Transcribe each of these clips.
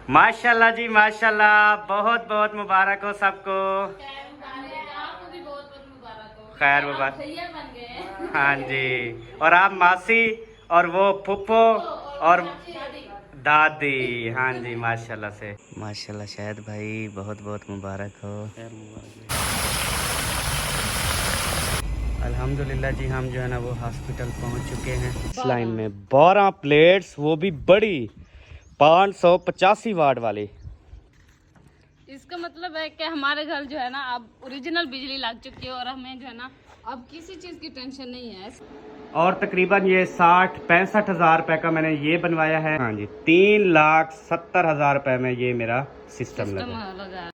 माशाल्लाह जी माशाल्लाह, बहुत बहुत मुबारक हो सबको। आपको भी बहुत बहुत मुबारक हो। खैर आप मुबारक। भैया बन गए। हाँ जी, और आप मासी और वो फुप्पो और दादी। हाँ जी माशाल्लाह से माशाल्लाह। शायद भाई बहुत बहुत मुबारक हो। अल्हम्दुलिल्लाह जी, हम जो है ना वो हॉस्पिटल पहुंच चुके हैं। इस लाइन में 12 प्लेट्स, वो भी बड़ी 585 वाट वाली। इसका मतलब है कि हमारे घर जो है ना अब ओरिजिनल बिजली लग चुकी है और हमें जो है ना अब किसी चीज की टेंशन नहीं है। और तकरीबन ये 60-65 हज़ार रुपए का मैंने ये बनवाया है। हाँ जी, 3,70,000 रुपए में ये मेरा सिस्टम लगा।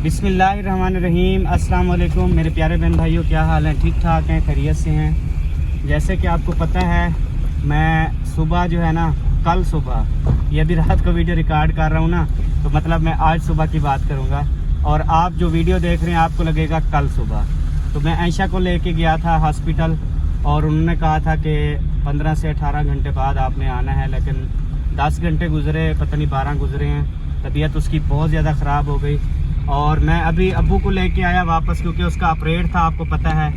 बिस्मिल्लाहिर्रहमानिर्रहीम, अस्सलाम वालेकुम मेरे प्यारे बहन भाइयों, क्या हाल है? ठीक ठाक हैं, खैरियत से हैं? जैसे कि आपको पता है, मैं सुबह जो है ना, कल सुबह, ये अभी रात को वीडियो रिकॉर्ड कर रहा हूँ ना, तो मतलब मैं आज सुबह की बात करूँगा और आप जो वीडियो देख रहे हैं आपको लगेगा कल सुबह। तो मैं आयशा को लेके गया था हॉस्पिटल और उन्होंने कहा था कि 15 से 18 घंटे बाद आपने आना है, लेकिन 10 घंटे गुजरे, पता नहीं 12 गुजरे हैं। तबीयत उसकी बहुत ज़्यादा ख़राब हो गई और मैं अभी अब्बू को लेके आया वापस, क्योंकि उसका ऑपरेट था, आपको पता है।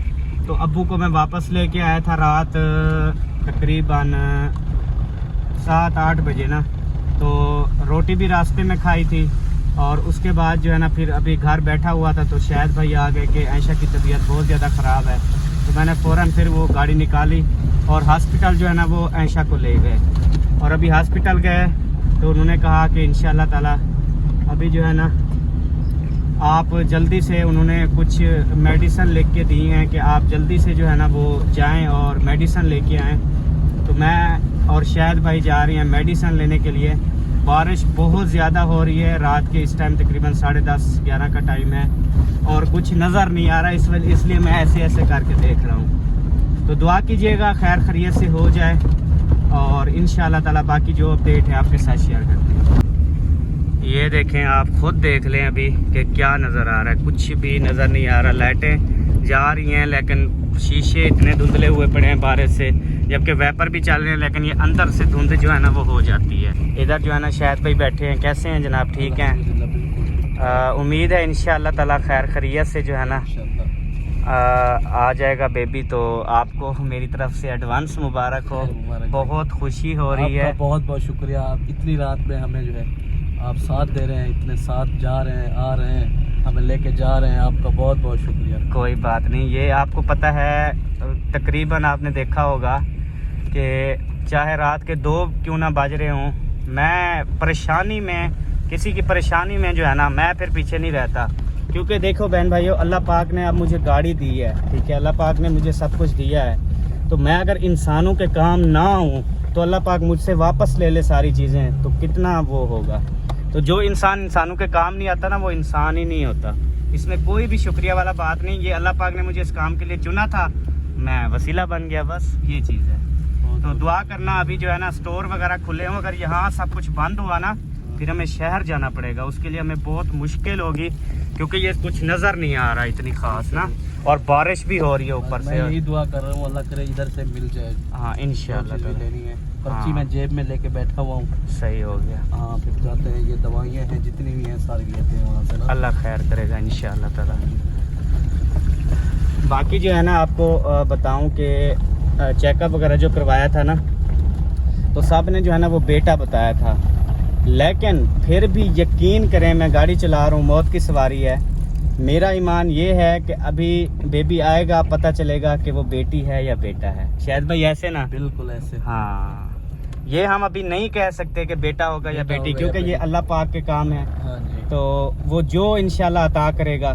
तो अब्बू को मैं वापस लेके आया था रात तकरीबन 7-8 बजे ना। तो रोटी भी रास्ते में खाई थी और उसके बाद जो है ना फिर अभी घर बैठा हुआ था, तो शायद भाई आ गए कि आयशा की तबीयत बहुत ज़्यादा ख़राब है। तो मैंने फ़ौरन फिर वो गाड़ी निकाली और हॉस्पिटल जो है ना वो आयशा को ले गए। और अभी हॉस्पिटल गए तो उन्होंने कहा कि इंशाल्लाह ताला अभी जो है ना आप जल्दी से, उन्होंने कुछ मेडिसिन लिख के दी हैं कि आप जल्दी से जो है ना वो जाएं और मेडिसिन लेके आएँ। तो मैं और शायद भाई जा रही हैं मेडिसिन लेने के लिए। बारिश बहुत ज़्यादा हो रही है, रात के इस टाइम तकरीबन 10:30-11 का टाइम है और कुछ नज़र नहीं आ रहा, इसलिए मैं ऐसे ऐसे करके देख रहा हूँ। तो दुआ कीजिएगा खैर खैरियत से हो जाए और इंशाल्लाह ताला बाकी जो अपडेट है आपके साथ शेयर करते हैं। ये देखें, आप खुद देख लें अभी कि क्या नज़र आ रहा है, कुछ भी नज़र नहीं आ रहा। लाइटें जा रही हैं लेकिन शीशे इतने धुंधले हुए पड़े हैं बारिश से, जबकि वेपर भी चल रहे हैं, लेकिन ये अंदर से धुंध जो है ना वो हो जाती है। इधर जो है ना शायद भाई बैठे हैं। कैसे हैं जनाब? ठीक हैं? उम्मीद है इंशाअल्लाह ताला खैर खैरियत से जो है ना आ जाएगा बेबी। तो आपको मेरी तरफ से एडवांस मुबारक हो। बहुत खुशी हो रही है। बहुत बहुत शुक्रिया, आप इतनी रात में हमें जो है आप साथ दे रहे हैं, इतने साथ जा रहे हैं, आ रहे हैं, हमें लेके जा रहे हैं, आपका बहुत बहुत शुक्रिया। कोई बात नहीं, ये आपको पता है, तकरीबन आपने देखा होगा कि चाहे रात के 2 क्यों ना बज रहे हों, मैं परेशानी में, किसी की परेशानी में जो है ना मैं फिर पीछे नहीं रहता। क्योंकि देखो बहन भाइयों, अल्लाह पाक ने अब मुझे गाड़ी दी है, ठीक है, अल्लाह पाक ने मुझे सब कुछ दिया है। तो मैं अगर इंसानों के काम ना हूँ तो अल्लाह पाक मुझसे वापस ले ले सारी चीज़ें, तो कितना वो होगा। तो जो इंसान इंसानों के काम नहीं आता ना, वो इंसान ही नहीं होता। इसमें कोई भी शुक्रिया वाला बात नहीं। ये अल्लाह पाक ने मुझे इस काम के लिए चुना था, मैं वसीला बन गया, बस ये चीज़ है। तो दुआ करना, अभी जो है ना स्टोर वगैरह खुले हों, अगर यहाँ सब कुछ बंद हुआ ना फिर हमें शहर जाना पड़ेगा, उसके लिए हमें बहुत मुश्किल होगी, क्योंकि ये कुछ नज़र नहीं आ रहा इतनी खास ना, और बारिश भी हो रही है ऊपर से। यही दुआ कर रहा हूँ अल्लाह करे इधर से मिल जाए। हाँ इंशाल्लाह लेनी है, पर्ची हाँ। मैं जेब में लेके बैठा हुआ हूँ। सही हो गया। हाँ, फिर जाते हैं, ये दवाइयाँ हैं जितनी भी हैं सारी लेते हैं वहाँ से ना। अल्लाह खैर करेगा इंशाल्लाह ताला। बाकी जो है ना आपको बताऊं कि चेकअप वगैरह जो करवाया था ना, तो सब ने जो है ना वो बेटा बताया था, लेकिन फिर भी यकीन करें, मैं गाड़ी चला रहा हूँ, मौत की सवारी है। मेरा ईमान ये है कि अभी बेबी आएगा, पता चलेगा कि वो बेटी है या बेटा है। शायद भाई ऐसे ना? बिल्कुल ऐसे। हाँ, ये हम अभी नहीं कह सकते कि बेटा होगा या बेटी, क्योंकि ये अल्लाह पाक के काम है। हाँ जी। तो वो जो इंशाल्लाह अता करेगा।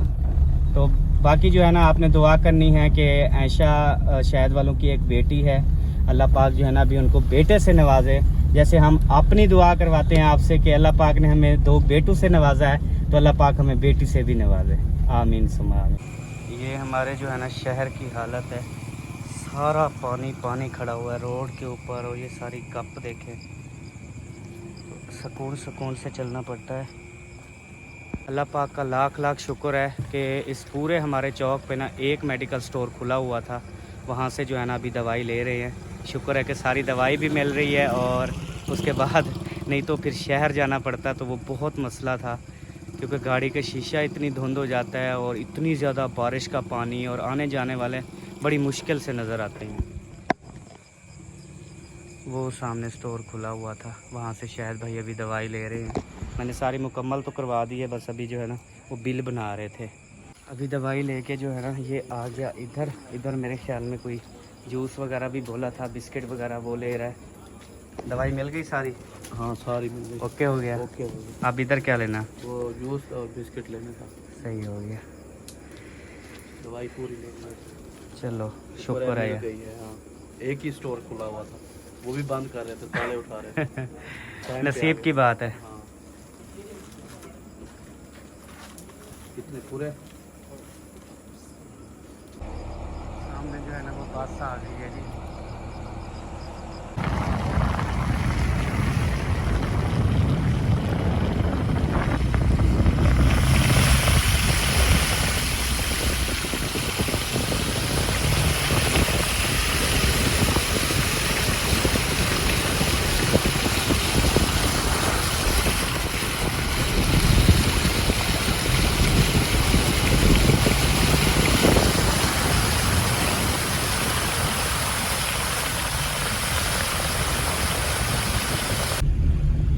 तो बाकी जो है ना आपने दुआ करनी है कि आयशा शायद वालों की एक बेटी है, अल्लाह पाक जो है ना अभी उनको बेटे से नवाजे, जैसे हम अपनी दुआ करवाते हैं आपसे कि अल्लाह पाक ने हमें 2 बेटों से नवाजा है, तो अल्लाह पाक हमें बेटी से भी नवाजे। आमीन सुमा आमीन। ये हमारे जो है ना शहर की हालत है, सारा पानी पानी खड़ा हुआ है रोड के ऊपर, और ये सारी गप देखें, तो सुकून सुकून से चलना पड़ता है। अल्लाह पाक का लाख लाख शुक्र है कि इस पूरे हमारे चौक पे ना एक मेडिकल स्टोर खुला हुआ था, वहाँ से जो है ना अभी दवाई ले रहे हैं। शुक्र है कि सारी दवाई भी मिल रही है और उसके बाद नहीं तो फिर शहर जाना पड़ता, तो वो बहुत मसला था क्योंकि गाड़ी का शीशा इतनी धुंध हो जाता है और इतनी ज़्यादा बारिश का पानी, और आने जाने वाले बड़ी मुश्किल से नज़र आते हैं। वो सामने स्टोर खुला हुआ था, वहाँ से शायद भाई अभी दवाई ले रहे हैं। मैंने सारी मुकम्मल तो करवा दी है, बस अभी जो है ना वो बिल बना रहे थे। अभी दवाई लेके जो है ना ये आ गया इधर। इधर मेरे ख्याल में कोई जूस वगैरह भी बोला था, बिस्किट वगैरह वो ले रहा है। दवाई मिल गई सारी? हाँ सारी मिल गई। ओके हो गया। ओके हो गया। अब इधर क्या लेना? वो जूस और बिस्किट लेने था। सही हो गया, दवाई पूरी लेनी है। चलो शुक्र है यार। गई है। हाँ एक ही स्टोर खुला हुआ था, वो भी बंद कर रहे थे, ताले उठा रहे थे। नसीब की बात है। हाँ कितने पूरे सामने जो है ना वो बस आ गई है जी।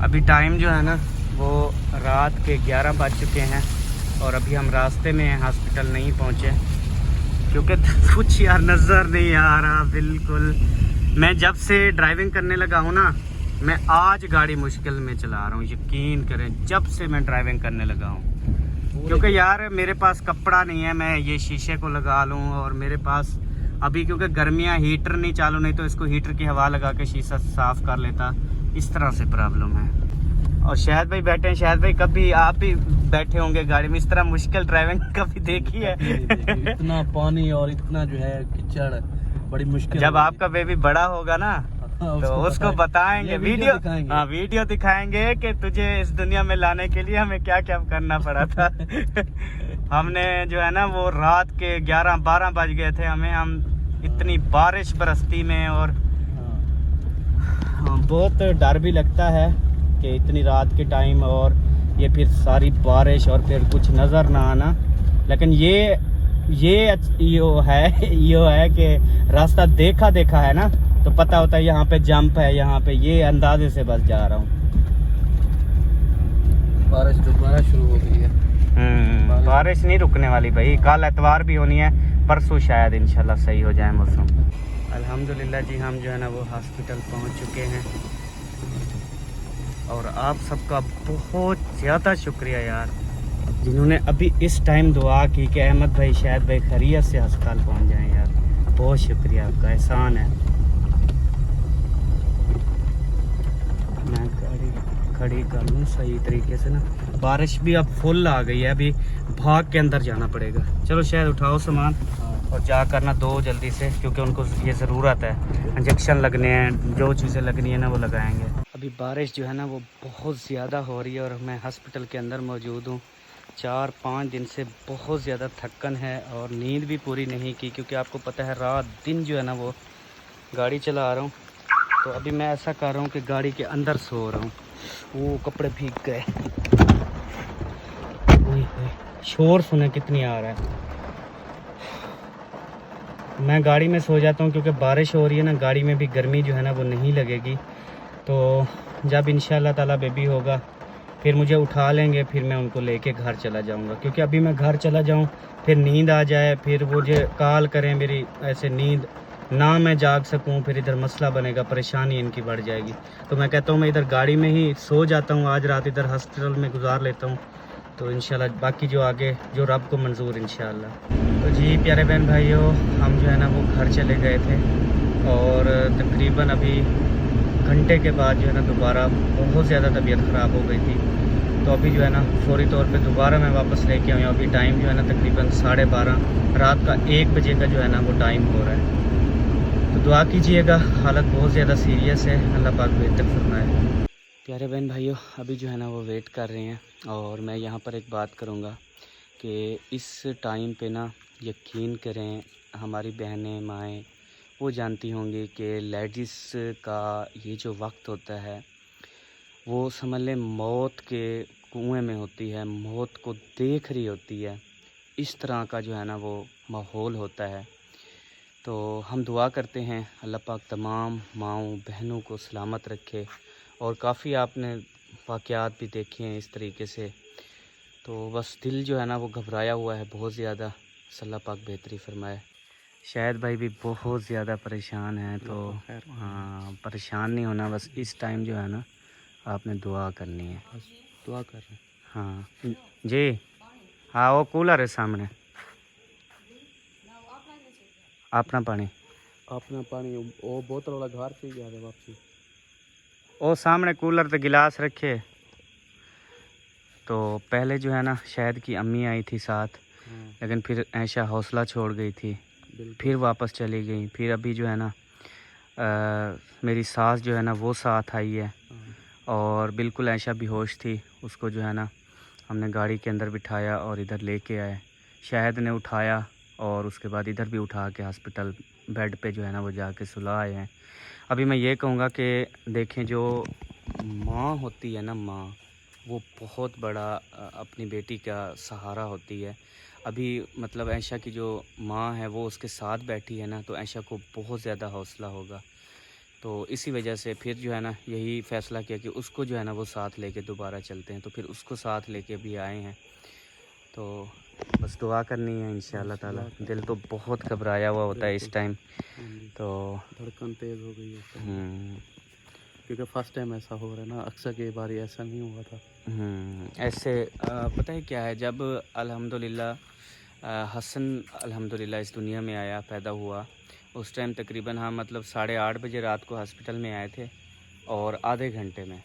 अभी टाइम जो है ना वो रात के 11 बज चुके हैं और अभी हम रास्ते में हैं, हॉस्पिटल नहीं पहुँचे क्योंकि कुछ यार नज़र नहीं आ रहा बिल्कुल। मैं जब से ड्राइविंग करने लगा हूँ ना, मैं आज गाड़ी मुश्किल में चला रहा हूँ, यकीन करें, जब से मैं ड्राइविंग करने लगा हूँ। क्योंकि यार मेरे पास कपड़ा नहीं है मैं ये शीशे को लगा लूँ, और मेरे पास अभी क्योंकि गर्मियाँ हीटर नहीं चालू, नहीं तो इसको हीटर की हवा लगा के शीशा साफ़ कर लेता। इस तरह से प्रॉब्लम है। और शायद भाई बैठे हैं, शायद भाई कभी आप भी बैठे होंगे गाड़ी में, इस तरह मुश्किल ड्राइविंग कभी देखी है? इतना पानी और इतना जो है कीचड़, बड़ी मुश्किल। जब आपका बेबी बड़ा होगा ना तो उसको बताएंगे, वीडियो दिखाएंगे कि तुझे इस दुनिया में लाने के लिए हमें क्या क्या करना पड़ा था। हमने जो है ना वो रात के 11-12 बज गए थे हमें, हम इतनी बारिश बरसती में, और बहुत डर भी लगता है कि इतनी रात के टाइम और ये फिर सारी बारिश और फिर कुछ नज़र ना आना। लेकिन ये है कि रास्ता देखा है ना, तो पता होता है यहाँ पे जंप है, यहाँ पे, ये अंदाजे से बस जा रहा हूँ। बारिश दोबारा शुरू हो गई है। बारिश नहीं रुकने वाली भाई, कल एतवार भी होनी है, परसों शायद इंशाल्लाह सही हो जाए मौसम। अल्हम्दुलिल्लाह जी, हम जो है ना वो हॉस्पिटल पहुँच चुके हैं, और आप सबका बहुत ज़्यादा शुक्रिया यार जिन्होंने अभी इस टाइम दुआ की कि अहमद भाई शायद भाई खैरियत से अस्पताल पहुंच जाएं। यार बहुत शुक्रिया, आपका एहसान है। मैं गाड़ी खड़ी कर लूँ सही तरीके से ना, बारिश भी अब फुल आ गई है, अभी भाग के अंदर जाना पड़ेगा। चलो शायद उठाओ सामान और जा करना दो जल्दी से, क्योंकि उनको ये ज़रूरत है, इंजेक्शन लगने हैं, जो चीज़ें लगनी है ना वो लगाएंगे। अभी बारिश जो है ना वो बहुत ज़्यादा हो रही है और मैं हॉस्पिटल के अंदर मौजूद हूँ। 4-5 दिन से बहुत ज़्यादा थकन है और नींद भी पूरी नहीं की, क्योंकि आपको पता है रात दिन जो है ना वो गाड़ी चला रहा हूँ। तो अभी मैं ऐसा कर रहा हूँ कि गाड़ी के अंदर सो रहा हूँ। वो कपड़े भीग गए, शोर सुने कितनी आ रहा है। मैं गाड़ी में सो जाता हूँ क्योंकि बारिश हो रही है ना, गाड़ी में भी गर्मी जो है ना वो नहीं लगेगी। तो जब इंशाल्लाह ताला बेबी होगा फिर मुझे उठा लेंगे, फिर मैं उनको लेके घर चला जाऊँगा, क्योंकि अभी मैं घर चला जाऊँ फिर नींद आ जाए, फिर मुझे कॉल करें मेरी ऐसे नींद ना मैं जाग सकूं, फिर इधर मसला बनेगा, परेशानी इनकी बढ़ जाएगी। तो मैं कहता हूँ मैं इधर गाड़ी में ही सो जाता हूँ, आज रात इधर हॉस्पिटल में गुजार लेता हूँ, तो इंशाल्लाह बाकी जो आगे जो रब को मंजूर इंशाल्लाह। तो जी प्यारे बहन भाइयों, हम जो है ना वो घर चले गए थे और तकरीबन अभी घंटे के बाद जो है ना दोबारा बहुत ज़्यादा तबीयत ख़राब हो गई थी। तो अभी जो है ना फौरी तौर पे दोबारा मैं वापस लेके आया हूँ। अभी टाइम जो है ना तकरीबन 12:30 रात का 1 बजे का जो है ना वो टाइम हो रहा है। तो दुआ कीजिएगा, हालत बहुत ज़्यादा सीरियस है, अल्लाह पाक बेहतर फरमाए। प्यारे बहन भाइयों, अभी जो है ना वो वेट कर रहे हैं, और मैं यहाँ पर एक बात करूँगा कि इस टाइम पे ना यकीन करें, हमारी बहनें माएँ वो जानती होंगी कि लेडीज़ का ये जो वक्त होता है वो समझ लें मौत के कुएं में होती है, मौत को देख रही होती है। इस तरह का जो है ना वो माहौल होता है। तो हम दुआ करते हैं अल्लाह पाक तमाम माँओं बहनों को सलामत रखे। और काफ़ी आपने वाक़यात भी देखे हैं इस तरीके से, तो बस दिल जो है ना वो घबराया हुआ है बहुत ज़्यादा। अल्लाह पाक बेहतरी फरमाए। शायद भाई भी बहुत ज़्यादा परेशान हैं, तो हाँ परेशान नहीं होना, बस इस टाइम जो है ना आपने दुआ करनी है। बस दुआ कर रहे हैं। हाँ जी, हाँ वो कूलर है सामने, अपना पानी अपना पानी वो बोतल वाला घर से ही आ रहा वापसी। वो सामने कूलर तो गिलास रखे। तो पहले जो है ना शायद की अम्मी आई थी साथ, लेकिन फिर ऐशा हौसला छोड़ गई थी, फिर वापस चली गई। फिर अभी जो है ना मेरी सास जो है ना वो साथ आई है, और बिल्कुल ऐशा बेहोश थी। उसको जो है ना हमने गाड़ी के अंदर बिठाया और इधर लेके आए। शाहिद ने उठाया और उसके बाद इधर भी उठा के हॉस्पिटल बेड पे जो है ना वो जाके सुला आए हैं। अभी मैं ये कहूँगा कि देखें जो माँ होती है ना, माँ वो बहुत बड़ा अपनी बेटी का सहारा होती है। अभी मतलब ऐशा की जो माँ है वो उसके साथ बैठी है ना, तो ऐशा को बहुत ज़्यादा हौसला होगा। तो इसी वजह से फिर जो है ना यही फ़ैसला किया कि उसको जो है ना वो साथ लेके दोबारा चलते हैं। तो फिर उसको साथ लेके भी आए हैं। तो बस दुआ करनी है इंशाअल्लाह ताला। दिल तो बहुत घबराया हुआ होता है इस टाइम, तो धड़कन तेज़ हो गई है क्योंकि फर्स्ट टाइम ऐसा हो रहा है ना, अक्सर कई बार ऐसा नहीं हुआ था। ऐसे पता है क्या है, जब अल्हम्दुलिल्लाह हसन अल्हम्दुलिल्लाह इस दुनिया में आया, पैदा हुआ, उस टाइम तकरीबन हम मतलब 8:30 बजे रात को हॉस्पिटल में आए थे, और आधे घंटे में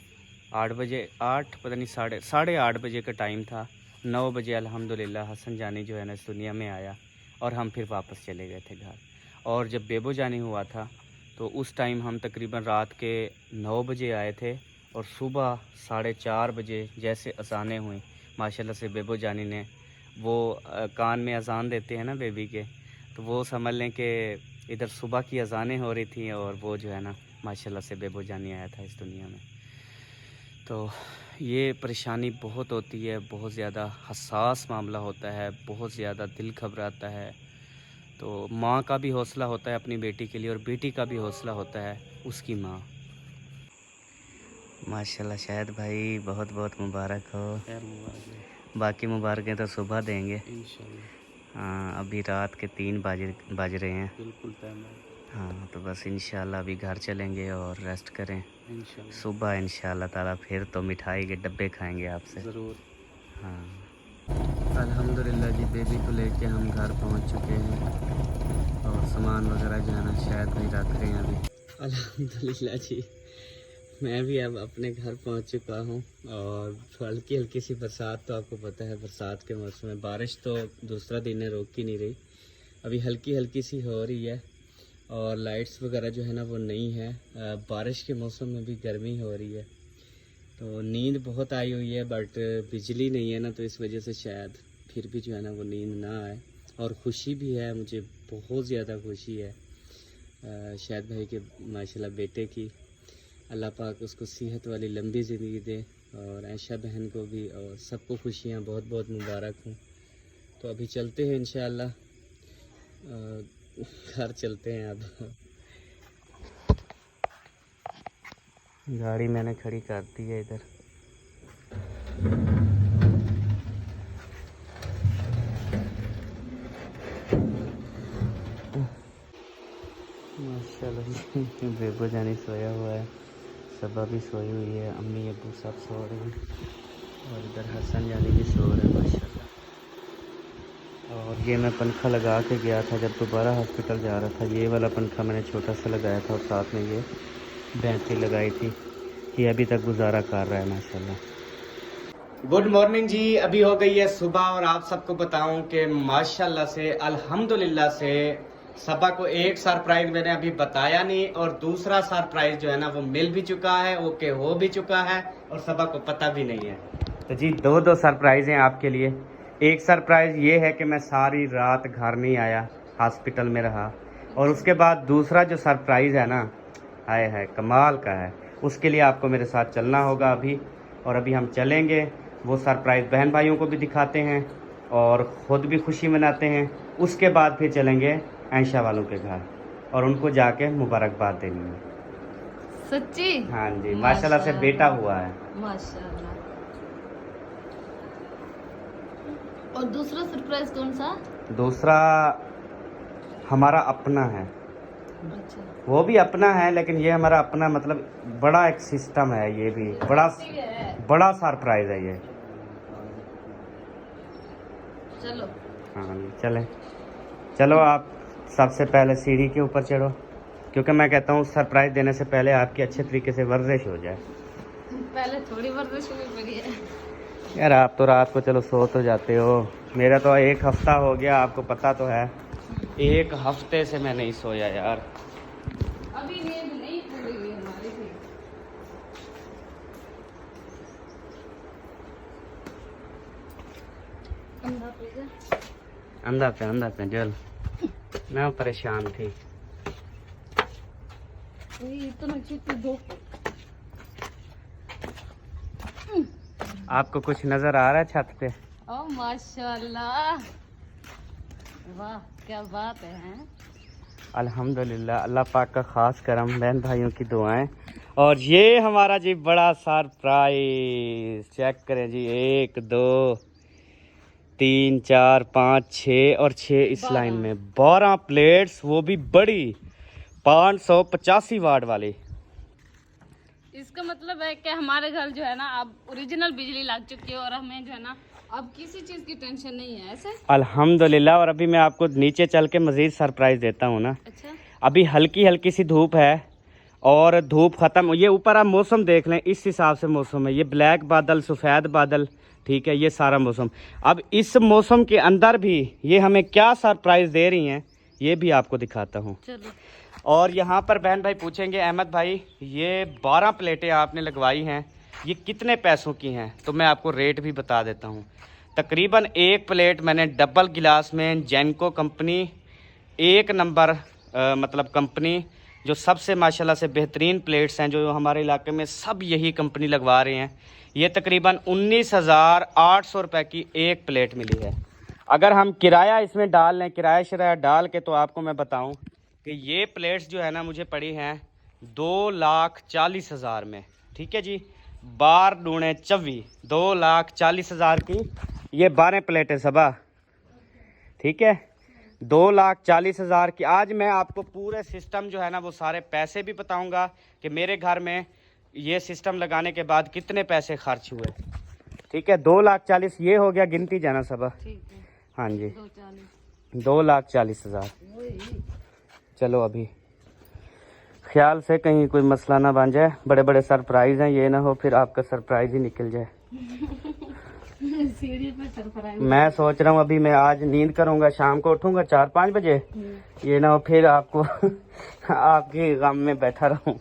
8 बजे 8 पता नहीं 8:30 बजे का टाइम था। 9 बजे अल्हम्दुलिल्लाह हसन जानी जो है ना इस दुनिया में आया, और हम फिर वापस चले गए थे घर। और जब बेबो जानी हुआ था तो उस टाइम हम तकरीबन रात के 9 बजे आए थे, और सुबह 4:30 बजे जैसे अजानें हुई माशाल्लाह से बेबो जानी ने, वो कान में अजान देते हैं ना बेबी के, तो वो समझ लें कि इधर सुबह की अजानें हो रही थी, और वो जो है ना माशाल्लाह से बेबो जानी आया था इस दुनिया में। तो ये परेशानी बहुत होती है, बहुत ज़्यादा हसास मामला होता है, बहुत ज़्यादा दिल घबराता है। तो माँ का भी हौसला होता है अपनी बेटी के लिए, और बेटी का भी हौसला होता है उसकी माँ। माशाल्लाह शायद भाई बहुत बहुत मुबारक हो। खैर मुबारक, बाकी मुबारकें तो सुबह देंगे इंशाल्लाह। हाँ, अभी रात के 3 बज रहे हैं। बिल्कुल टाइम है। हाँ, तो बस इंशाल्लाह अभी घर चलेंगे और रेस्ट करें। इंशाल्लाह सुबह इंशाल्लाह ताला फिर तो मिठाई के डब्बे खाएंगे आपसे। ज़रूर। हाँ, अल्हम्दुलिल्लाह जी बेबी को लेके हम घर पहुंच चुके हैं, और सामान वगैरह जो है ना शायद भाई रख रहे हैं अभी। अल्हम्दुलिल्लाह जी मैं भी अब अपने घर पहुंच चुका हूं, और हल्की हल्की सी बरसात, तो आपको पता है बरसात के मौसम में बारिश तो दूसरा दिन है रोक ही नहीं रही, अभी हल्की हल्की सी हो रही है, और लाइट्स वगैरह जो है ना वो नहीं है। बारिश के मौसम में भी गर्मी हो रही है, तो नींद बहुत आई हुई है, बट बिजली नहीं है ना, तो इस वजह से शायद फिर भी जो है ना वो नींद ना आए। और खुशी भी है, मुझे बहुत ज़्यादा खुशी है शायद भाई के माशाल्लाह बेटे की। अल्लाह पाक उसको सेहत वाली लंबी ज़िंदगी दे, और ऐशा बहन को भी, और सबको खुशियाँ बहुत बहुत मुबारक हों। तो अभी चलते हैं इंशाअल्लाह, घर चलते हैं अब। गाड़ी मैंने खड़ी कर दी है इधर। माशाल्लाह बेबो जानी सोया हुआ है, सबा भी सोई हुई है, अम्मी अब्बू सब सो रहे हैं, और इधर हसन जानी भी सो रहे हैं माशाल्लाह। और ये मैं पंखा लगा के गया था जब दोबारा हॉस्पिटल जा रहा था, ये वाला पंखा मैंने छोटा सा लगाया था, और साथ में ये बैटरी लगाई थी, ये अभी तक गुजारा कर रहा है माशाल्लाह। गुड मॉर्निंग जी, अभी हो गई है सुबह, और आप सबको बताऊं कि माशाल्लाह से अल्हम्दुलिल्लाह से सबा को एक सरप्राइज मैंने अभी बताया नहीं, और दूसरा सरप्राइज जो है ना वो मिल भी चुका है, ओके हो भी चुका है, और सबा को पता भी नहीं है। तो जी दो सरप्राइज हैं आपके लिए। एक सरप्राइज ये है कि मैं सारी रात घर नहीं आया, हॉस्पिटल में रहा, और उसके बाद दूसरा जो सरप्राइज है ना, हाय हाय कमाल का है, उसके लिए आपको मेरे साथ चलना होगा अभी। और अभी हम चलेंगे, वो सरप्राइज़ बहन भाइयों को भी दिखाते हैं और ख़ुद भी खुशी मनाते हैं। उसके बाद फिर चलेंगे आयशा वालों के घर और उनको जाके मुबारकबाद देनी है। सच्ची? हाँ जी, माशाल्लाह से बेटा हुआ है। माशाल्लाह। और दूसरा सरप्राइज कौन सा? दूसरा हमारा अपना है। अच्छा। वो भी अपना है, लेकिन ये हमारा अपना मतलब बड़ा एक सिस्टम है, ये भी बड़ा सरप्राइज है ये। चलो। हाँ चलें, चलो आप सबसे पहले सीढ़ी के ऊपर चढ़ो, क्योंकि मैं कहता हूँ सरप्राइज देने से पहले आपकी अच्छे तरीके से वर्जिश हो जाए। पहले थोड़ी वर्जिश हुई पड़ी है यार, आप तो रात को चलो सो तो जाते हो, मेरा तो 1 हफ्ता हो गया, आपको पता तो है। 1 हफ्ते से मैं नहीं सोया यार। अभी नींद नहीं पूरी हुई हमारी भी। अंधा पे जल मैं परेशान थी। इतना धूप। आपको कुछ नजर आ रहा है छत पे? ओ माशाल्लाह, वाह क्या बात है। अल्हम्दुलिल्लाह, अल्लाह पाक का खास करम, बहन भाइयों की दुआएं। और ये हमारा जी बड़ा सरप्राइज, चेक करें जी, 1 2 3 4 5 6 और 6 इस लाइन में 12 प्लेट्स, वो भी बड़ी 585 वाट वाली। इसका मतलब है कि हमारे घर जो है ना अब ओरिजिनल बिजली लग चुकी है और हमें जो है ना अब किसी चीज की टेंशन नहीं है। ऐसे अल्हम्दुलिल्लाह। और अभी मैं आपको नीचे चल के मजीद सरप्राइज देता हूँ ना। अच्छा। अभी हल्की हल्की सी धूप है और धूप ख़त्म, ये ऊपर आप मौसम देख लें, इस हिसाब से मौसम है। ये ब्लैक बादल, सफ़ेद बादल, ठीक है, ये सारा मौसम। अब इस मौसम के अंदर भी ये हमें क्या सरप्राइज़ दे रही हैं, ये भी आपको दिखाता हूँ। चलो। और यहाँ पर बहन भाई पूछेंगे, अहमद भाई ये 12 प्लेटें आपने लगवाई हैं, ये कितने पैसों की हैं? तो मैं आपको रेट भी बता देता हूँ। तकरीबन 1 प्लेट मैंने डबल गिलास में जेनको कंपनी 1 नंबर मतलब कंपनी, जो सबसे माशाल्लाह से बेहतरीन प्लेट्स हैं, जो हमारे इलाके में सब यही कंपनी लगवा रहे हैं। ये तकरीबन 19,800 रुपये की 1 प्लेट मिली है। अगर हम किराया इसमें डाल लें, किराया शराया डाल के, तो आपको मैं बताऊं कि ये प्लेट्स जो है ना मुझे पड़ी हैं 2,40,000 में, ठीक है जी। 12 दूने 24, 2,40,000 की ये 12 प्लेटें सबा, ठीक है, 2,40,000 की। आज मैं आपको पूरे सिस्टम जो है ना वो सारे पैसे भी बताऊंगा कि मेरे घर में ये सिस्टम लगाने के बाद कितने पैसे खर्च हुए, ठीक है। 2,40,000 ये हो गया, गिनती जाना सबा। ठीक है। हाँ जी, 2,40,000। 2,40,000। चलो अभी ख्याल से कहीं कोई मसला ना बन जाए, बड़े बड़े सरप्राइज हैं, ये ना हो फिर आपका सरप्राइज ही निकल जाए। सीढ़ी पे सरप्राइज। मैं सोच रहा हूँ अभी मैं आज नींद करूँगा, शाम को उठूँगा 4-5 बजे, ये ना हो फिर आपको आपके गम में बैठा रहूँ।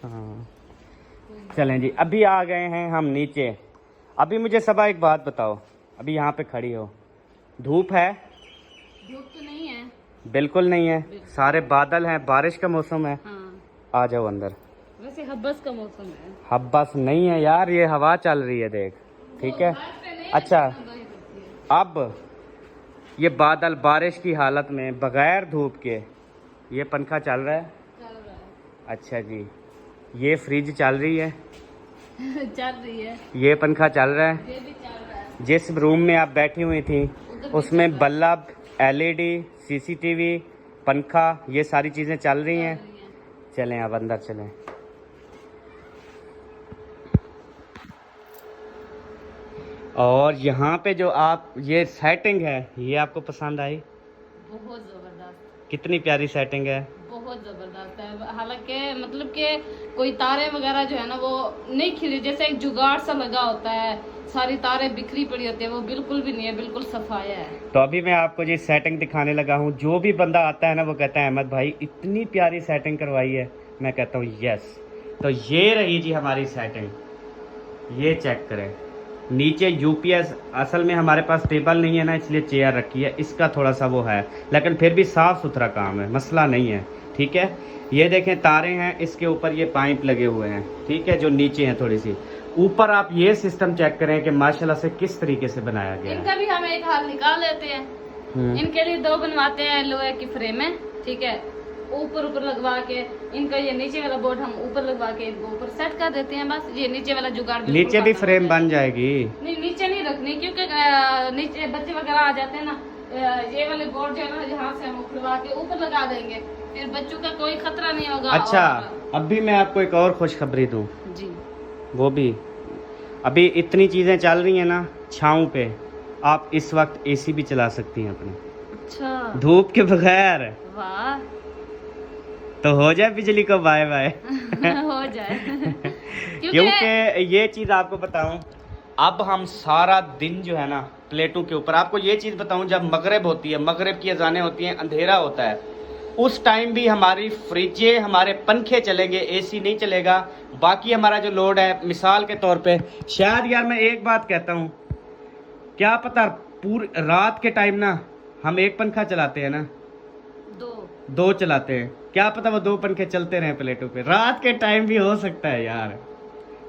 हाँ चलें जी, अभी आ गए हैं हम नीचे। अभी मुझे सबा एक बात बताओ, अभी यहाँ पे खड़ी हो, धूप है? धूप तो नहीं है, बिल्कुल नहीं है, सारे बादल हैं, बारिश का मौसम है। हाँ। आ जाओ अंदर। वैसे हब्बस का मौसम है। हब्बस नहीं है यार, ये हवा चल रही है देख, ठीक है। अच्छा, अब ये बादल बारिश की हालत में बगैर धूप के ये पंखा चल रहा है। चल रहा है। अच्छा जी, ये फ्रिज चल रही है। चल रही है। ये पंखा चल रहा है। ये भी चल रहा है। जिस रूम में आप बैठी हुई थी उसमें बल्ब, LED, CCTV, पंखा, ये सारी चीज़ें चल रही हैं। चलें अब अंदर चलें। और यहाँ पे जो आप ये सेटिंग है, ये आपको पसंद आई? बहुत जबरदस्त। कितनी प्यारी सेटिंग है, बहुत जबरदस्त है। हालांकि मतलब कि कोई तारे वगैरह जो है ना वो नहीं खिले, जैसे एक जुगाड़ सा लगा होता है, सारी तारे बिखरी पड़ी होती है, वो बिल्कुल भी नहीं है, बिल्कुल सफाया है। तो अभी मैं आपको जी सेटिंग दिखाने लगा हूँ। जो भी बंदा आता है ना वो कहता है अहमद भाई इतनी प्यारी सेटिंग करवाई है। मैं कहता हूँ यस। तो ये रही जी हमारी सेटिंग, ये चेक करें। नीचे UPS, असल में हमारे पास टेबल नहीं है ना, इसलिए चेयर रखी है, इसका थोड़ा सा वो है, लेकिन फिर भी साफ़ सुथरा काम है, मसला नहीं है, ठीक है। ये देखें तारे हैं, इसके ऊपर ये पाइप लगे हुए हैं, ठीक है, जो नीचे हैं थोड़ी सी। ऊपर आप ये सिस्टम चेक करें कि माशाल्लाह से किस तरीके से बनाया गया है। इनका भी हम एक हाल निकाल लेते हैं। इनके लिए 2 बनवाते हैं लोहे की फ्रेम है, ठीक है, ऊपर लगवा के इनका ये नीचे वाला बोर्ड हम ऊपर लगवा के इनको ऊपर सेट कर देते हैं। बस ये नीचे वाला जुगाड़ नीचे भी फ्रेम बन जाएगी। नहीं, नीचे नहीं रखनी, क्योंकि नीचे बच्चे वगैरह आ जाते हैं ना, ये वाले बोर्ड जो है ना यहाँ से हम उखड़वा के ऊपर लगा देंगे, फिर बच्चों का कोई खतरा नहीं होगा। अच्छा, अब भी मैं आपको एक और खुशखबरी दूं जी, वो भी अभी इतनी चीजें चल रही हैं ना छाँव पे, आप इस वक्त एसी भी चला सकती हैं अपने, अच्छा, धूप के बगैर। वाह, तो हो जाए बिजली को बाय बाय। हो जाए। क्योंकि ये चीज आपको बताऊं, अब हम सारा दिन जो है ना प्लेटों के ऊपर, आपको ये चीज बताऊं, जब मगरिब होती है, मगरिब की अजानें होती हैं, अंधेरा होता है, उस टाइम भी हमारी फ्रिजें, हमारे पंखे चलेंगे, एसी नहीं चलेगा। बाकी हमारा जो लोड है, मिसाल के तौर पे, शायद यार मैं एक बात कहता हूँ, क्या पता पूरी रात के टाइम ना हम एक पंखा चलाते हैं ना, दो चलाते हैं, क्या पता वो 2 पंखे चलते रहे प्लेटों पे, रात के टाइम भी हो सकता है यार।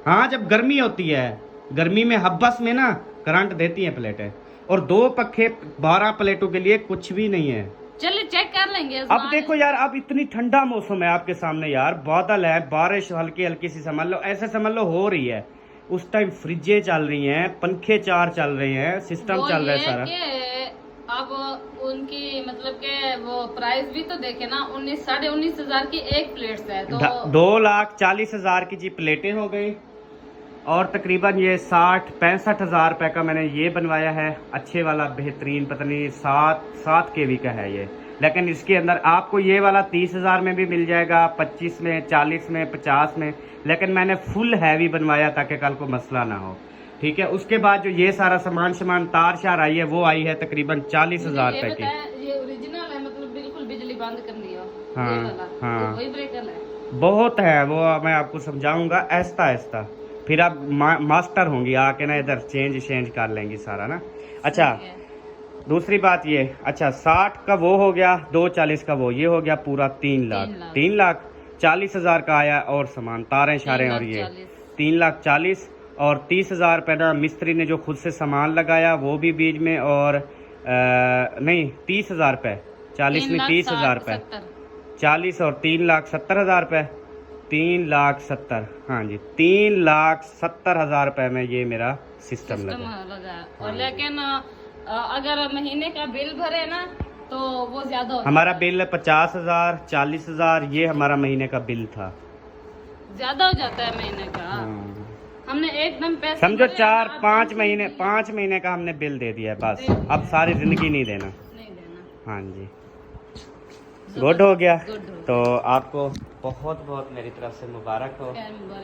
हाँ, जब गर्मी होती है, गर्मी में हब्बस में ना करंट देती हैं प्लेटें, और 2 पंखे 12 प्लेटों के लिए कुछ भी नहीं है। चलिए चेक कर लेंगे। अब देखो यार, अब इतनी ठंडा मौसम है आपके सामने यार, बादल है, बारिश हल्की हल्की सी समझ लो, ऐसे समझ लो हो रही है। उस टाइम फ्रिजें चल रही हैं, पंखे 4 चल रहे हैं, सिस्टम चल रहा है सारा। अब उनकी मतलब के वो प्राइस भी तो देखे ना, 19,500 की एक प्लेट है, तो 2,40,000 की जी प्लेटें हो गई, और तकरीबन ये 60-65 रुपए का मैंने ये बनवाया है, अच्छे वाला बेहतरीन, पता नहीं 7 kV का है ये, लेकिन इसके अंदर आपको ये वाला 30,000 में भी मिल जाएगा, 25 में, 40 में, 50 में, लेकिन मैंने फुल हैवी बनवाया ताकि कल को मसला ना हो, ठीक है। उसके बाद जो ये सारा सामान तार शार आई है, वो आई है तकरीबन 40,000 रुपए की। ये ओरिजिनल है, मतलब बिल्कुल बिजली बंद करनी हो। हाँ, हाँ, वही ब्रेकर है, बहुत है वो, मैं आपको समझाऊंगा आहिस्ता आहिस्ता, फिर आप मास्टर होंगी आके ना, इधर चेंज कर लेंगी सारा ना। अच्छा, दूसरी बात ये, अच्छा 60 का वो हो गया, 240 का वो, ये हो गया पूरा 3 लाख। 3,40,000 का आया, और सामान तारें शारें, और ये 3,40,000, और 30,000 रुपये ना मिस्त्री ने जो खुद से सामान लगाया वो भी बीच में, और नहीं 30,000 रुपये, 40 में 30,000 रुपये, 40 और 3,70,000 रुपये, 3,70,000, हाँ जी 3,70,000 रुपये में ये मेरा सिस्टम लगा। और लेकिन अगर महीने का बिल भरे ना तो वो ज्यादा होता है। हमारा बिल 50,000, 40,000, ये हमारा महीने का बिल था, ज्यादा हो जाता है महीने का। हमने एकदम पैसे समझो 4-5 महीने, 5 महीने का हमने बिल दे दिया है बस, अब सारी जिंदगी नहीं देना। हाँ जी, गुड हो गया। तो आपको बहुत बहुत मेरी तरफ से मुबारक हो,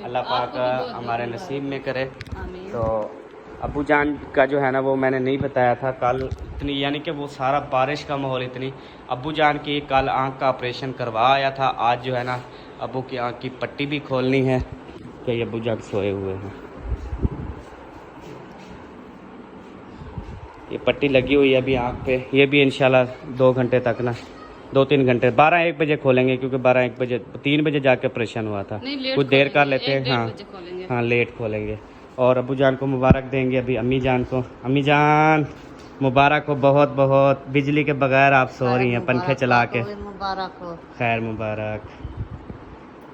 अल्लाह पाक हमारे नसीब में करे। तो अबू जान का जो है ना वो मैंने नहीं बताया था, कल इतनी यानी कि वो सारा बारिश का माहौल, इतनी अबू जान की कल आँख का ऑपरेशन करवा आया था, आज जो है ना अबू की आँख की पट्टी भी खोलनी है, कि अबू जान सोए हुए हैं, ये पट्टी लगी हुई है अभी आँख पे, ये भी इंशाल्लाह 2 घंटे तक ना, 2-3 घंटे, 12-1 बजे खोलेंगे, क्योंकि 12-1 बजे 3 बजे जाके ऑपरेशन हुआ था, कुछ देर कर लेते हैं। हाँ लेट खोलेंगे। और अबू जान को मुबारक देंगे अभी अम्मी जान को। अम्मी जान मुबारक हो, बहुत बहुत, बिजली के बगैर आप सो रही हैं पंखे चला के, मुबारक हो, खैर मुबारक।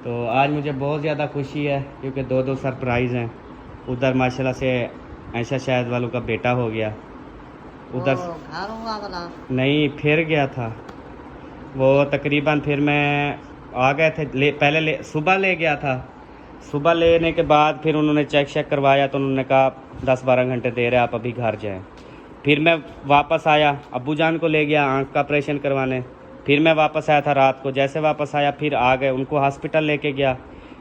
तो आज मुझे बहुत ज़्यादा खुशी है क्योंकि 2 सरप्राइज़ हैं। उधर माशाल्लाह से ऐशा शायद वालों का बेटा हो गया, उधर घर हुआ वाला नहीं फिर गया था वो, तकरीबन फिर मैं आ गए थे, पहले सुबह ले गया था, सुबह लेने के बाद फिर उन्होंने चेक करवाया तो उन्होंने कहा 10-12 घंटे देर है, आप अभी घर जाएं। फिर मैं वापस आया, अब्बू जान को ले गया आँख का ऑपरेशन करवाने, फिर मैं वापस आया था रात को, जैसे वापस आया फिर आ गए, उनको हॉस्पिटल लेके गया,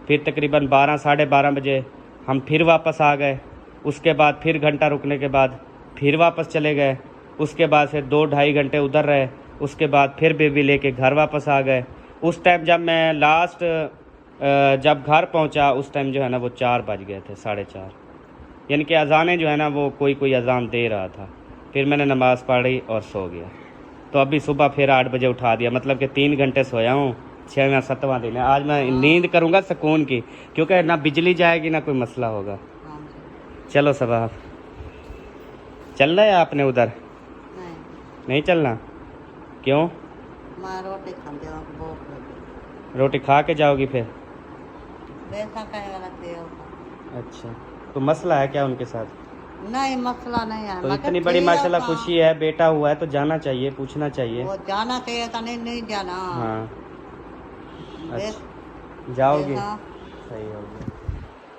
फिर तकरीबन 12-12:30 बजे हम फिर वापस आ गए। उसके बाद फिर घंटा रुकने के बाद फिर वापस चले गए, उसके बाद फिर 2-2.5 घंटे उधर रहे, उसके बाद फिर बेबी लेके घर वापस आ गए। उस टाइम जब मैं लास्ट जब घर पहुंचा उस टाइम जो है ना वो 4 बज गए थे, 4:30, यानी कि अजानें जो है ना वो कोई अजान दे रहा था। फिर मैंने नमाज़ पढ़ी और सो गया। तो अभी सुबह फिर 8 बजे उठा दिया, मतलब कि 3 घंटे सोया हूँ 6वां 7वां दिन है। आज मैं नींद करूँगा सुकून की, क्योंकि ना बिजली जाएगी ना कोई मसला होगा। हाँ जी। चलो साहब, चलना है आपने उधर? नहीं, नहीं चलना? क्यों? मैं रोटी खाते हो बहुत लगी। रोटी खा के जाओगी फिर? पैसा कहेगा लगते हो। अच्छा, तो मसला है क्या उनके साथ? नहीं, मसला नहीं है। तो मैं इतनी कहा, बड़ी ठीक माशाल्लाह है, खुशी है, बेटा हुआ है तो जाना चाहिए, पूछना चाहिए। वो जाना चाहिए था, नहीं नहीं जाना। हाँ, देख, अच्छा जाओगे? देखा। सही हो गया।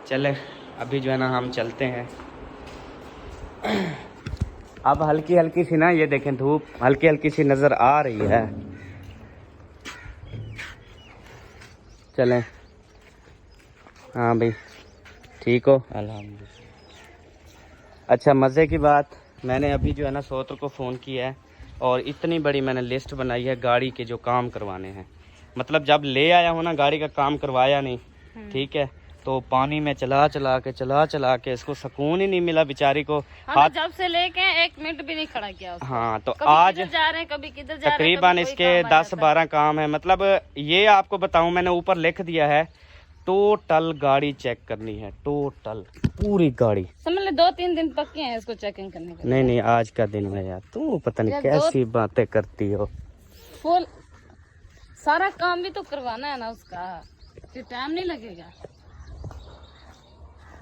चले अभी जो है ना हम चलते हैं। अब हल्की हल्की सी ना, ये देखें धूप हल्की हल्की सी नज़र आ रही है। चलें। हाँ भाई, ठीक हो? अल्हम्दुलिल्लाह। अच्छा, मज़े की बात, मैंने अभी जो है ना सोत्र को फ़ोन किया है और इतनी बड़ी मैंने लिस्ट बनाई है गाड़ी के जो काम करवाने हैं। मतलब जब ले आया हूँ ना, गाड़ी का काम करवाया नहीं, ठीक है, तो पानी में चला चला के इसको सुकून ही नहीं मिला बेचारी को। हाँ, जब से लेके 1 मिनट भी नहीं खड़ा किया उसको। हाँ, तो कभी आज किधर जा रहे हैं, कभी किधर जा रहे हैं, तकरीबन कभी कोई इसके काम आ जाता 10-12 काम है। मतलब ये आपको बताऊं, मैंने ऊपर लिख दिया है टोटल गाड़ी चेक करनी है, टोटल पूरी गाड़ी। समझ ले 2-3 दिन पक्के हैं इसको चेकिंग करने के। नहीं नहीं, आज का दिन है यार, तू पता नहीं यार, कैसी बातें करती हो। फुल सारा काम भी तो करवाना है ना उसका, फिर टाइम नहीं लगेगा।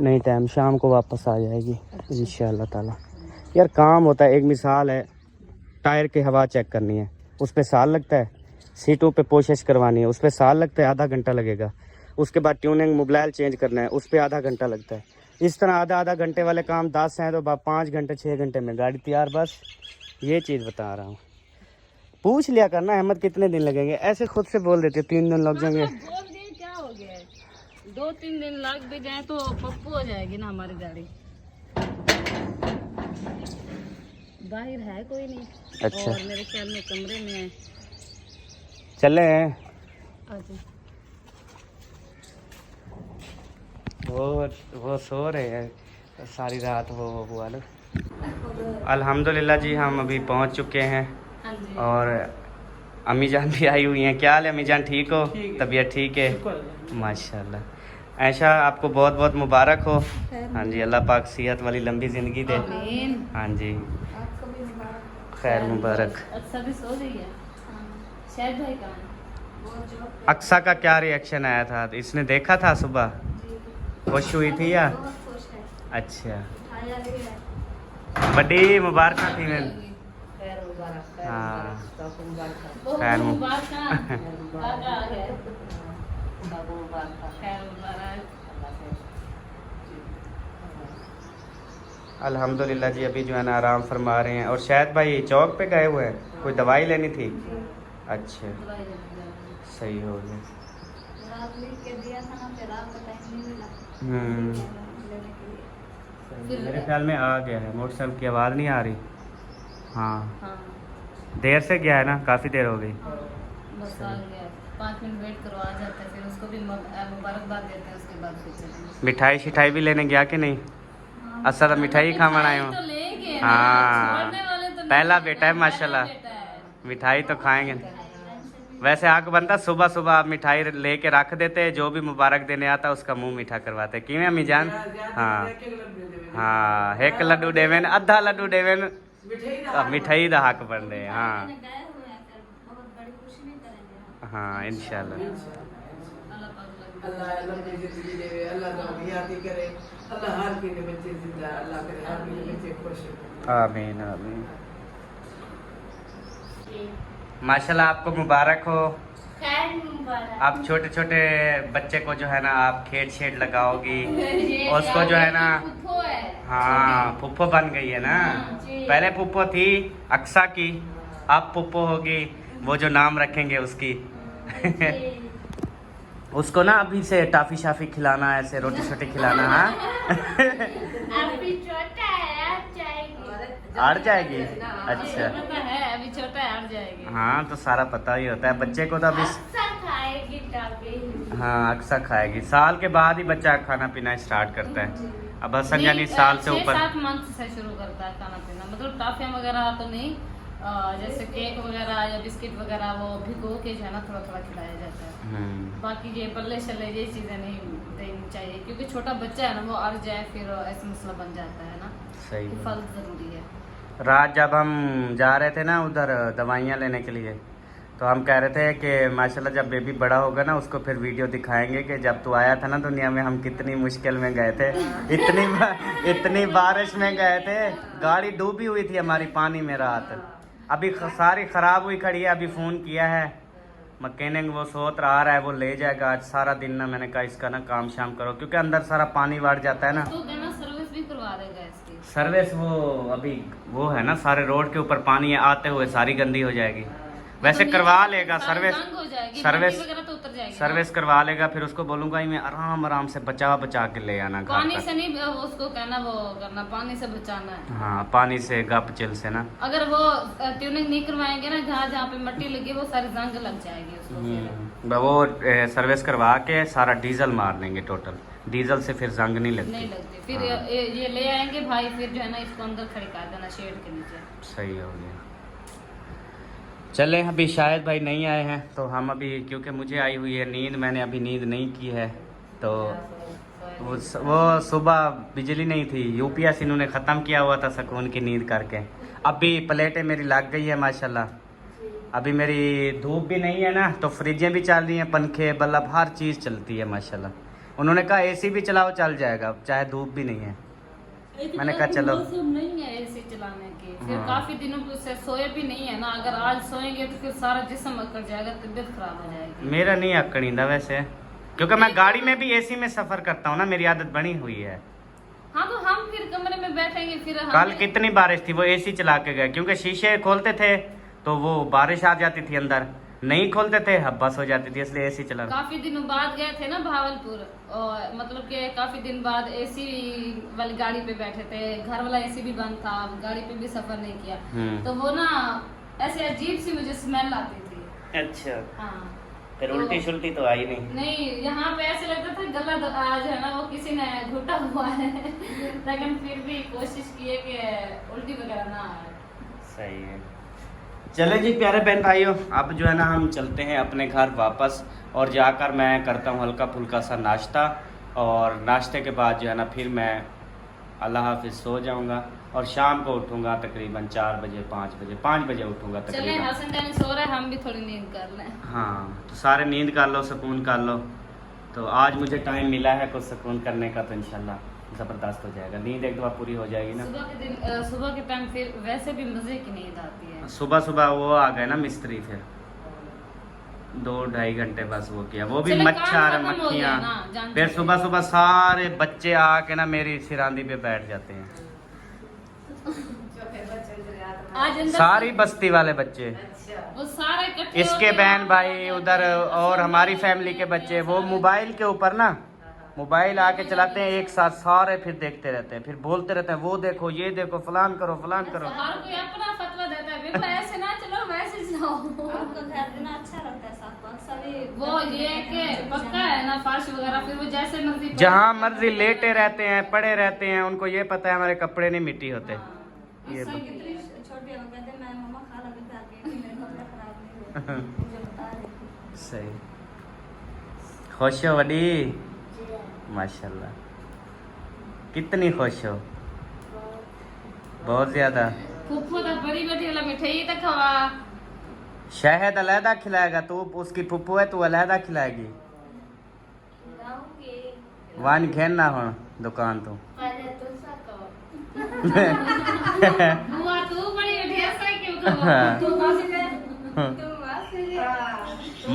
नहीं, टाइम शाम को वापस आ जाएगी इंशाल्लाह ताला। यार काम होता है, एक मिसाल है, टायर की हवा चेक करनी है, उस पर साल लगता है। सीटों पे पोशिश करवानी है, उस पर साल लगता है, आधा घंटा लगेगा। उसके बाद ट्यूनिंग मोबाइल चेंज करना है, उस पर आधा घंटा लगता है। इस तरह आधा घंटे वाले काम 10 हैं तो 5 घंटे 6 घंटे में गाड़ी तैयार। बस ये चीज़ बता रहा हूँ। पूछ लिया करना अहमद कितने दिन लगेंगे, ऐसे खुद से बोल देते 3 दिन लग जाएंगे। बोल दिए, क्या हो गया है? 2-3 दिन लग भी जाए तो पप्पू हो जाएगी ना हमारी गाड़ी। बाहर है कोई नहीं। अच्छा। और मेरे ख्याल में कमरे में है। चले हैं। अच्छा। वो सो रहे हैं सारी रात, वो हुआ ना। अल्हम्दुलिल्लाह जी, हम अभी पहुंच चुके हैं हाँ जी। और अम्मी जान भी आई हुई हैं। क्या हाल है अम्मी जान, ठीक हो? तबीयत ठीक है? माशाल्लाह। ऐशा, आपको बहुत बहुत मुबारक हो। हाँ जी, अल्लाह पाक सेहत वाली लंबी ज़िंदगी दे। आमीन। हाँ जी, खैर मुबारक। अच्छा भी सो रही है। शायद भाई कहाँ है? अक्सा का क्या रिएक्शन आया था? इसने देखा था सुबह, खुश हुई थी या? अच्छा, बड़ी मुबारक थी मैं। खैर मुबारक। हाँ, बहुत खैर मुबारक। खैर सबको मुबारक। मुबारक। अल्हम्दुलिल्लाह जी, अभी जो है ना आराम फरमा रहे हैं। और शायद भाई चौक पे गए हुए हैं, कोई दवाई लेनी थी? अच्छा, सही हो गया। रात लिख के दिया था ना, फिर रात का टाइम नहीं मिला लेने के लिए। मेरे ख्याल में आ गया है। मोटरसाइकिल की आवाज़ नहीं आ रही? हाँ, हाँ, देर से गया है ना, काफ़ी देर हो गई। बस आ गया। 5 मिनट वेट करो, आ जाते हैं, फिर उसको भी मुबारकबाद देते हैं, उसके बाद फिर चलेंगे। मिठाई शिठाई भी लेने गया कि नहीं? अच्छा, तो मिठाई खा बनाए हो? तो लेंगे ना, हाँ, छोड़ने वाले तो नहीं पहला हैं, बेटा है पहला माशाल्लाह। बेटा है। मिठाई तो खाएंगे। वैसे आग बनता, सुबह सुबह आप मिठाई लेके रख देते, जो भी मुबारक देने आता उसका मुंह मीठा करवाते। किवें अम्मी जान? हाँ हाँ, 1 लड्डू देवेन, आधा लड्डू देवेन, मिठाई दा हक बन रहे। हाँ गए हुए हैं, फिर बहुत बड़ी खुशी नहीं करेंगे। हाँ, इंशाल्लाह। अल्लाह पाक अल्लाह लंबी जिंदगी देवे, अल्लाह कामयाबी करे, अल्लाह हर के बच्चे जिंदा, अल्लाह करे हर के बच्चे खुश। आमीन आमीन। माशाल्लाह, आपको मुबारक हो। खैर मुबारक। आप छोटे छोटे बच्चे को जो है ना आप खेत शेड लगाओगी, उसको जो है ना, फुफ्फो है। हाँ पुप्पो बन गई है ना। जी। पहले पुप्पो थी अक्सा की, अब पुप्पो होगी, वो जो नाम रखेंगे उसकी। उसको ना अभी से टाफी शाफी खिलाना, ऐसे रोटी शोटी खिलाना। हाँ अभी छोटा है, अड़ जाएगी। अड़ जाएगी? अच्छा, पता है, अभी छोटा है, अड़ जाएगी। हाँ तो सारा पता ही होता है बच्चे को तो अभी। अक्सर खाएगी टाफी। हाँ, अक्सर खाएगी। साल के बाद ही बच्चा खाना पीना स्टार्ट करता है। अब समझा नहीं, साल से ऊपर 6-7 मंथ से शुरू करता है खाना पीना, मतलब टाफियाँ वगैरह तो नहीं, जैसे केक वगैरह या बिस्किट वगैरह वो भिगो के जो है ना थोड़ा थोड़ा खिलाया जाता है। बाकी ये पल्ले शल्ले ये चीज़ें नहीं देनी चाहिए, क्योंकि छोटा बच्चा है ना, वो अड़ जाए फिर ऐसा मसला बन जाता है ना। सही। हिफाजत ज़रूरी है। रात जब हम जा रहे थे ना उधर दवाइयाँ लेने के लिए, तो हम कह रहे थे कि माशाल्लाह जब बेबी बड़ा होगा ना उसको फिर वीडियो दिखाएंगे कि जब तू आया था ना दुनिया में हम कितनी मुश्किल में गए थे, इतनी बारिश में गए थे, गाड़ी डूबी हुई थी हमारी पानी में रात। अभी सारी ख़राब हुई खड़ी है। अभी फ़ोन किया है मैकेनिक, वो सोच रहा है वो ले जाएगा आज सारा दिन ना। मैंने कहा इसका ना काम शाम करो, क्योंकि अंदर सारा पानी बढ़ जाता है ना। तो कहना सर्विस भी करवा देगा इसकी। सर्विस वो अभी वो है ना, सारे रोड के ऊपर पानी है, आते हुए सारी गंदी हो जाएगी। वैसे करवा लेगा सर्विस, सर्विस करवा लेगा। फिर उसको बोलूंगा ही मैं आराम से बचा के ले आना घर पानी तक। से नहीं, उसको कहना वो करना, पानी से बचाना है। हाँ, पानी से गप चिल से ना। अगर वो ट्यूनिंग नहीं करवाएंगे ना, जहाँ पे मिट्टी लगी वो सारी जंग लग जाएगी उसको फिर। वो सर्विस करवा के सारा डीजल मार देंगे टोटल, डीजल से फिर जंग नहीं लगती। फिर ये ले आएंगे भाई, फिर जो है ना इसको अंदर खड़ी कर देना शेड के नीचे। सही हो गया। चले, अभी शायद भाई नहीं आए हैं तो हम अभी, क्योंकि मुझे आई हुई है नींद, मैंने अभी नींद नहीं की है। तो वो सुबह बिजली नहीं थी, यूपीएस इन्होंने ख़त्म किया हुआ था सुकून की नींद करके। अभी प्लेटें मेरी लग गई है माशाल्लाह। अभी मेरी धूप भी नहीं है ना, तो फ्रिजें भी चल रही हैं, पंखे बल्ब हर चीज़ चलती है माशाल्लाह। उन्होंने कहा एसी भी चलाओ चल जाएगा चाहे धूप भी नहीं है। मैंने कहा चलो, नहीं है एसी चलाने की, फिर काफी दिनों से सोए भी नहीं है ना। अगर आज सोएंगे तो फिर सारा जिस्म अकड़ जाएगा, तबीयत खराब हो जाएगी। मेरा नहीं अकड़ींदा वैसे, क्योंकि मैं गाड़ी में भी एसी में सफर करता हूँ ना, मेरी आदत बनी हुई है। हाँ, तो हम फिर कमरे में बैठेंगे फिर। कल कितनी बारिश थी, वो एसी चला के गए, क्योंकि शीशे खोलते थे तो वो बारिश आ जाती थी अंदर, नहीं खोलते थे हब्बस हो जाती थी, इसलिए एसी चला। काफी दिनों बाद गए थे ना भावलपुर, और मतलब कि काफी दिन बाद एसी वाली गाड़ी पे बैठे थे। घर वाला एसी भी बंद था, गाड़ी पे भी सफर नहीं किया, तो वो ना ऐसे अजीब सी मुझे स्मेल आती थी। अच्छा। हाँ, फिर उल्टी शुल्टी तो आई नहीं। यहाँ पे ऐसे लगता था गला आज है ना वो किसी ने घुटा हुआ है। लेकिन फिर भी कोशिश किए कि उल्टी वगैरह ना आए। सही है। चले जी प्यारे बहन भाइयों, अब जो है ना हम चलते हैं अपने घर वापस, और जाकर मैं करता हूँ हल्का फुल्का सा नाश्ता, और नाश्ते के बाद जो है ना फिर मैं अल्लाह हाफिज़ सो जाऊँगा, और शाम को उठूँगा तकरीबन 4 बजे 5 बजे उठूँगा तकरीबन। हसन डैनी सो रहा है, हम भी थोड़ी नींद कर लें। हाँ, तो सारे नींद कर लो, सुकून कर लो। तो आज मुझे टाइम मिला है कुछ सुकून करने का, तो इंशाल्लाह ज़बरदस्त हो जाएगा। नींद एक दफ़ा पूरी हो जाएगी ना। सुबह के टाइम फिर वैसे भी मज़े की नींद आती है। सुबह वो आ गए ना मिस्त्री, फिर 2-2.5 घंटे बस वो किया, वो भी मच्छर मक्खियाँ। फिर सुबह सारे बच्चे आके ना मेरी सिरांदी पे बैठ जाते हैं, सारी बस्ती वाले बच्चे, वो सारे इसके बहन भाई उधर, और हमारी फैमिली के बच्चे, वो मोबाइल के ऊपर ना मोबाइल आके चलाते हैं एक साथ, सारे फिर देखते रहते हैं, फिर बोलते रहते हैं वो देखो ये देखो फलान करो फलान करो। हर कोई अपना फतवा देता है, बिल्कुल ऐसे ना चलो वैसे चलो। आपको घर देना अच्छा लगता है साथ सभी। वो ये कि पक्का है ना फर्श वगैरह, फिर वो जैसे मर्जी जहाँ मर्जी लेटे रहते हैं, पड़े रहते हैं, उनको ये पता है हमारे कपड़े नहीं मिट्टी होते। ये छोटे हो गए थे, मैं मम्मा खाना भी खाती थी, मेरे कपड़े खराब नहीं हुए, मुझे बता रही। सही। खुश हो वडी? माशाल्लाह, कितनी खुश हो? बहुत ज्यादा। फुफ्फू तो बड़ी बड़ी वाला मिठाई तक खवा। शहद अलहदा खिलाएगा तू, उसकी फुफ्फू है, तू अलहदा खिलाएगी। वन घेन ना हो दुकान तू। बुआ तू बड़ी ढेर सारी क्यों खवा? तू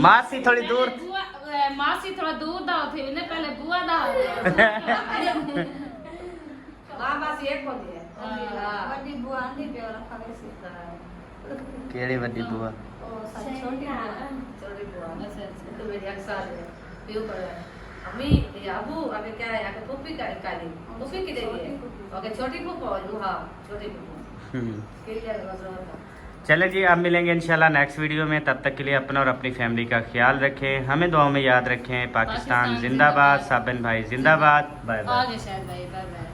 मासी थोड़ी दूर, मासी थोड़ा दूर दाओ थे ने पहले बुआ दाओ। मां मासी एक हो गई है। बड़ी बुआ आंधी पे और खावे से। केड़ी बड़ी बुआ? ओ सारी छोटी बुआ। छोटी बुआ। अच्छा अच्छा। तो मेरी अक्सर है। पियो पर अम्मी ये अबू अबे क्या है, आके पुप्पी का काली पुप्पी की देगी है। ओके छोटी पुप्पो हां छोटी पुप्पो। के लिए लगा। चले जी, अब मिलेंगे इंशाल्लाह नेक्स्ट वीडियो में। तब तक के लिए अपना और अपनी फैमिली का ख्याल रखें, हमें दुआओं में याद रखें। पाकिस्तान जिंदाबाद, साबिन भाई जिंदाबाद। Bye bye. आगे शायद भाई बाय बाय।